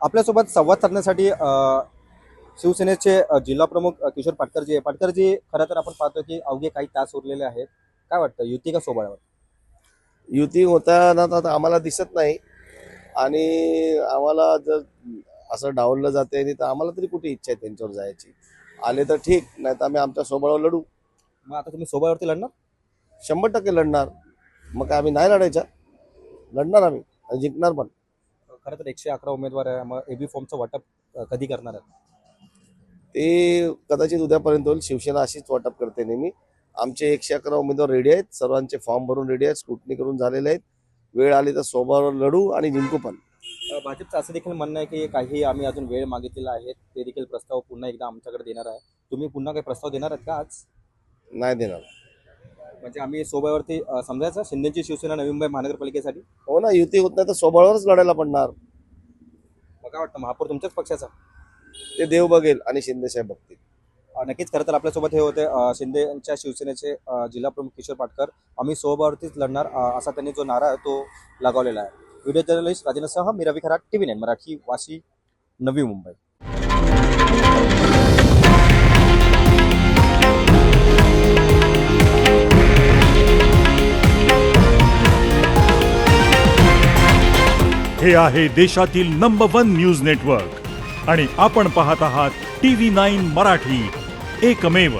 आपल्यासोबत संवाद साधण्यासाठी शिवसेनेचे जिल्हा प्रमुख किशोर पाटकरजी आहे. पाटकरजी, खरं तर आपण पाहतो की अवघे काही तास उरलेले आहेत. काय वाटतं, युती का सोबळावर? युती होताना तर आम्हाला दिसत नाही. आणि आम्हाला जर असं डावललं जाते तर आम्हाला तरी कुठे इच्छा आहे त्यांच्यावर जायची. आले तर ठीक, नाही तर आम्ही आमच्या सोबळावर लढू. मग आता तुम्ही सोबळावरती लढणार? 100% लढणार. मग काय आम्ही नाही लढायच्या? लढणार आम्ही आणि जिंकणार पण. खरं तर 111 उमेदवार आहे. मग एबी फॉर्मचं वाटप कधी करणार आहे? ते कदाचित उद्यापर्यंत होईल. शिवसेना अशीच वाटप करते नेहमी. आमचे 111 उमेदवार रेडी आहेत, सर्वांचे फॉर्म भरून रेडी आहेत, स्क्रुटनी करून झालेले आहेत. वेळ आली तर सोबळावर लढू आणि जिंकू पण. भाजपचं असं देखील म्हणणं आहे की काही आम्ही अजून वेळ मागितलेला आहे, ते देखील प्रस्ताव पुन्हा एकदा आमच्याकडे देणार आहे. तुम्ही पुन्हा काही प्रस्ताव देणार आहेत का आज? नाही देणार. म्हणजे आम्ही सोबळावरती समजायचं शिंदेची शिवसेना नवी मुंबई महानगरपालिकेसाठी. हो ना, युती होत नाही तर सोबळावरच लढायला पडणार. मग काय वाटतं, महापौर तुमच्याच पक्षाचा? ते देव बघेल आणि शिंदेसाहेब बघतील. नक्कीच. खरं तर आपल्यासोबत हे होते शिंदेच्या शिवसेनेचे जिल्हा प्रमुख किशोर पाटकर. आम्ही सोबळावरतीच लढणार, असा त्यांनी जो नारा आहे तो लगावलेला आहे. व्हिडिओ जर्नलिस्ट राजेंद्रसह मी रवी खरात, TV9 मराठी, वाशी, नवी मुंबई. हे आहे देशातील नंबर 1 न्यूज नेटवर्क आणि आपण पाहत आहात TV9 मराठी, एकमेव.